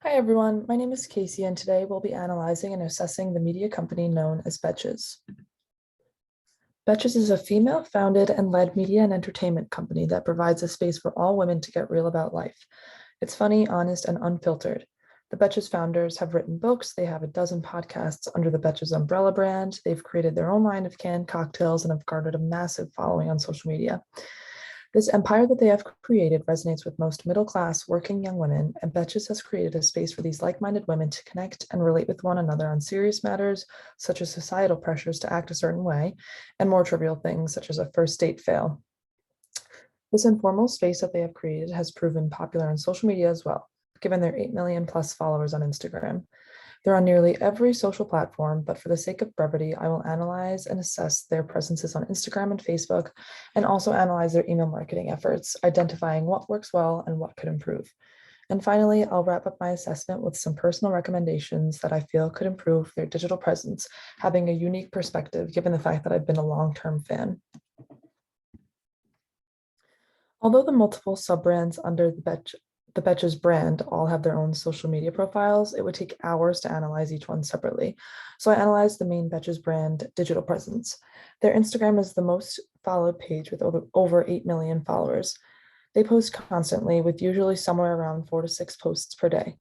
Hi everyone, my name is Kaci and today we'll be analyzing and assessing the media company known as Betches. Betches is a female-founded and led media and entertainment company that provides a space for all women to get real about life. It's funny, honest, and unfiltered. The Betches founders have written books, they have a dozen podcasts under the Betches umbrella brand, they've created their own line of canned cocktails, and have garnered a massive following on social media. This empire that they have created resonates with most middle-class working young women, and Betches has created a space for these like-minded women to connect and relate with one another on serious matters, such as societal pressures to act a certain way, and more trivial things, such as a first date fail. This informal space that they have created has proven popular on social media as well, given their 8 million plus followers on Instagram. They're on nearly every social platform, but for the sake of brevity, I will analyze and assess their presences on Instagram and Facebook, and also analyze their email marketing efforts, identifying what works well and what could improve. And finally, I'll wrap up my assessment with some personal recommendations that I feel could improve their digital presence, having a unique perspective given the fact that I've been a long-term fan. Although the multiple sub-brands under the Betches brand all have their own social media profiles, it would take hours to analyze each one separately. So I analyzed the main Betches brand digital presence. Their Instagram is the most followed page with over 8 million followers. They post constantly with usually somewhere around 4 to 6 posts per day.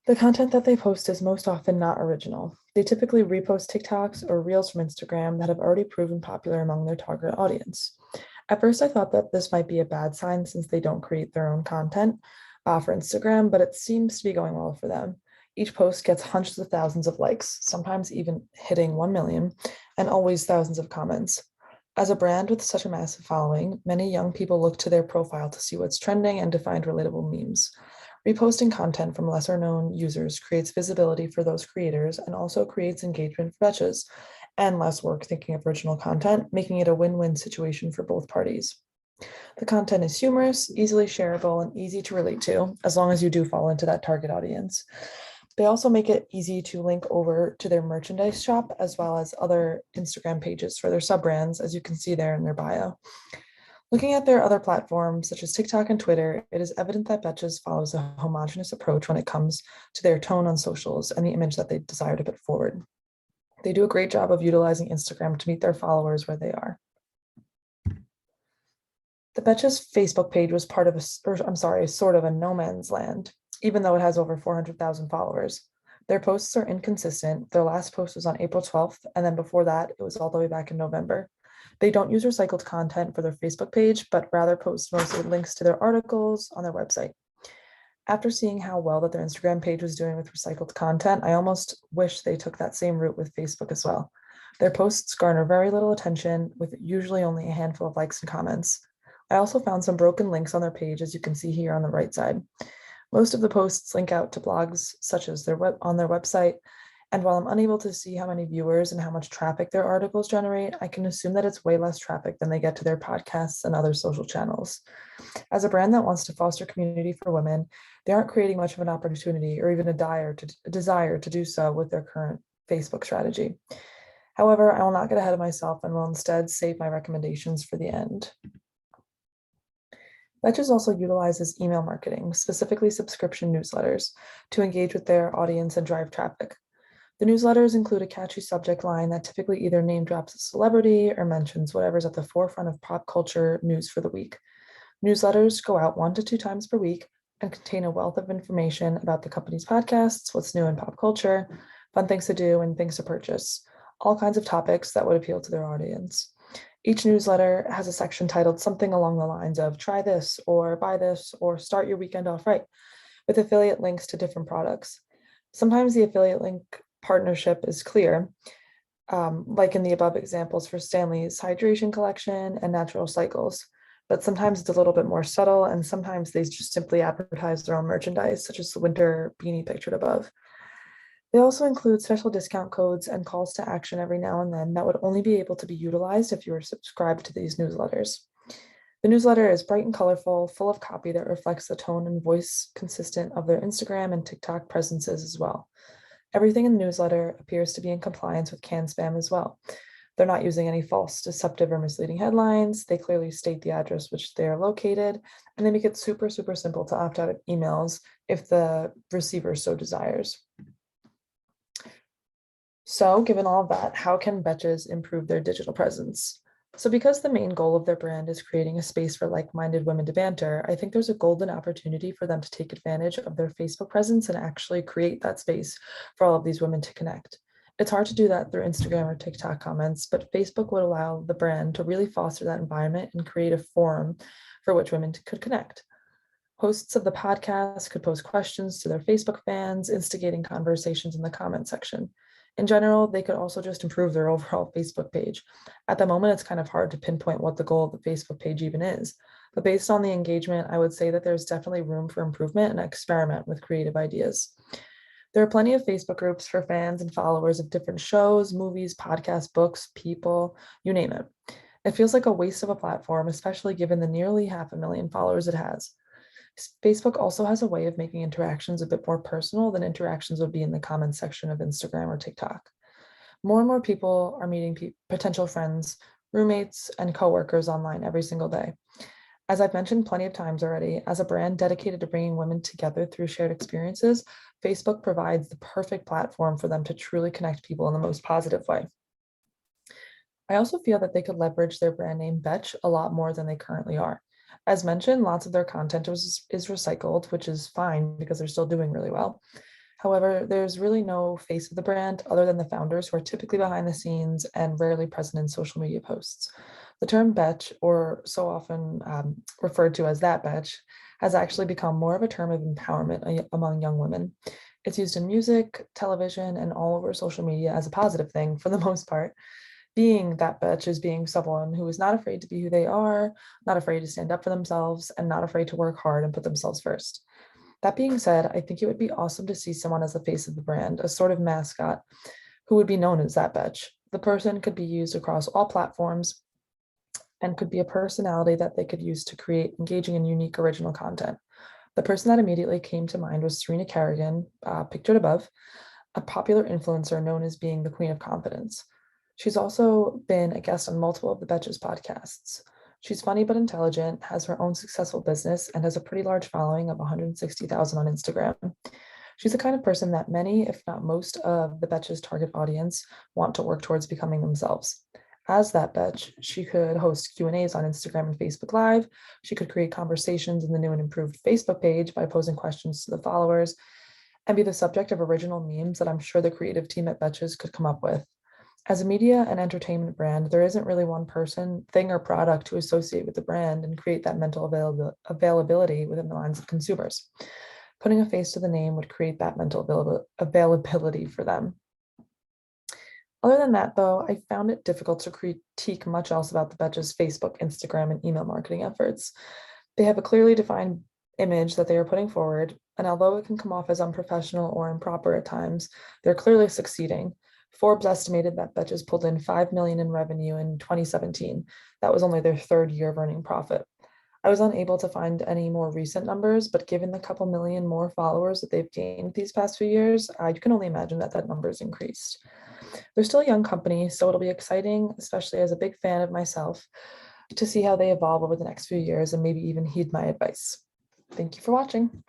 The content that they post is most often not original. They typically repost TikToks or Reels from Instagram that have already proven popular among their target audience. At first, I thought that this might be a bad sign since they don't create their own content for Instagram, but it seems to be going well for them. Each post gets hundreds of thousands of likes, sometimes even hitting 1 million, and always thousands of comments. As a brand with such a massive following, many young people look to their profile to see what's trending and to find relatable memes. Reposting content from lesser known users creates visibility for those creators and also creates engagement for Betches and less work thinking of original content, making it a win-win situation for both parties. The content is humorous, easily shareable, and easy to relate to, as long as you do fall into that target audience. They also make it easy to link over to their merchandise shop, as well as other Instagram pages for their sub-brands, as you can see there in their bio. Looking at their other platforms, such as TikTok and Twitter, it is evident that Betches follows a homogenous approach when it comes to their tone on socials and the image that they desire to put forward. They do a great job of utilizing Instagram to meet their followers where they are. The Betches Facebook page was sort of a no man's land, even though it has over 400,000 followers. Their posts are inconsistent. Their last post was on April 12th, and then before that, it was all the way back in November. They don't use recycled content for their Facebook page, but rather post mostly links to their articles on their website. After seeing how well that their Instagram page was doing with recycled content, I almost wish they took that same route with Facebook as well. Their posts garner very little attention, with usually only a handful of likes and comments. I also found some broken links on their page, as you can see here on the right side. Most of the posts link out to blogs such as on their website, and while I'm unable to see how many viewers and how much traffic their articles generate, I can assume that it's way less traffic than they get to their podcasts and other social channels. As a brand that wants to foster community for women, they aren't creating much of an opportunity or even a desire to do so with their current Facebook strategy. However, I will not get ahead of myself and will instead save my recommendations for the end. Betches also utilizes email marketing, specifically subscription newsletters, to engage with their audience and drive traffic. The newsletters include a catchy subject line that typically either name drops a celebrity or mentions whatever's at the forefront of pop culture news for the week. Newsletters go out 1 to 2 times per week and contain a wealth of information about the company's podcasts, what's new in pop culture, fun things to do, and things to purchase, all kinds of topics that would appeal to their audience. Each newsletter has a section titled something along the lines of try this or buy this or start your weekend off right, with affiliate links to different products. Sometimes the affiliate link partnership is clear, like in the above examples for Stanley's Hydration Collection and Natural Cycles. But sometimes it's a little bit more subtle, and sometimes they just simply advertise their own merchandise, such as the winter beanie pictured above. They also include special discount codes and calls to action every now and then that would only be able to be utilized if you were subscribed to these newsletters. The newsletter is bright and colorful, full of copy that reflects the tone and voice consistent of their Instagram and TikTok presences as well. Everything in the newsletter appears to be in compliance with CAN-SPAM as well. They're not using any false, deceptive, or misleading headlines. They clearly state the address which they are located, and they make it super, super simple to opt out of emails if the receiver so desires. So, given all of that, how can Betches improve their digital presence? So, because the main goal of their brand is creating a space for like minded women to banter, I think there's a golden opportunity for them to take advantage of their Facebook presence and actually create that space for all of these women to connect. It's hard to do that through Instagram or TikTok comments, but Facebook would allow the brand to really foster that environment and create a forum for which women could connect. Hosts of the podcast could pose questions to their Facebook fans, instigating conversations in the comment section. In general, they could also just improve their overall Facebook page. At the moment, it's kind of hard to pinpoint what the goal of the Facebook page even is. But based on the engagement, I would say that there's definitely room for improvement and experiment with creative ideas. There are plenty of Facebook groups for fans and followers of different shows, movies, podcasts, books, people, you name it. It feels like a waste of a platform, especially given the nearly 500,000 followers it has. Facebook also has a way of making interactions a bit more personal than interactions would be in the comments section of Instagram or TikTok. More and more people are meeting potential friends, roommates, and coworkers online every single day. As I've mentioned plenty of times already, as a brand dedicated to bringing women together through shared experiences, Facebook provides the perfect platform for them to truly connect people in the most positive way. I also feel that they could leverage their brand name Betch a lot more than they currently are. As mentioned, lots of their content is recycled, which is fine because they're still doing really well. However, there's really no face of the brand other than the founders who are typically behind the scenes and rarely present in social media posts. The term Betch, or so often referred to as that Betch, has actually become more of a term of empowerment among young women. It's used in music, television, and all over social media as a positive thing for the most part. Being that Betch is being someone who is not afraid to be who they are, not afraid to stand up for themselves, and not afraid to work hard and put themselves first. That being said, I think it would be awesome to see someone as the face of the brand, a sort of mascot who would be known as that Betch. The person could be used across all platforms and could be a personality that they could use to create engaging and unique original content. The person that immediately came to mind was Serena Kerrigan, pictured above, a popular influencer known as being the Queen of Confidence. She's also been a guest on multiple of the Betches podcasts. She's funny but intelligent, has her own successful business, and has a pretty large following of 160,000 on Instagram. She's the kind of person that many, if not most, of the Betches target audience want to work towards becoming themselves. As that Betch, she could host Q&As on Instagram and Facebook Live. She could create conversations in the new and improved Facebook page by posing questions to the followers and be the subject of original memes that I'm sure the creative team at Betches could come up with. As a media and entertainment brand, there isn't really one person, thing, or product to associate with the brand and create that mental availability within the minds of consumers. Putting a face to the name would create that mental availability for them. Other than that, though, I found it difficult to critique much else about the Betches Facebook, Instagram, and email marketing efforts. They have a clearly defined image that they are putting forward, and although it can come off as unprofessional or improper at times, they're clearly succeeding. Forbes estimated that Betches pulled in $5 million in revenue in 2017. That was only their third year of earning profit. I was unable to find any more recent numbers, but given the couple million more followers that they've gained these past few years, you can only imagine that that number has increased. They're still a young company, so it'll be exciting, especially as a big fan of myself, to see how they evolve over the next few years and maybe even heed my advice. Thank you for watching.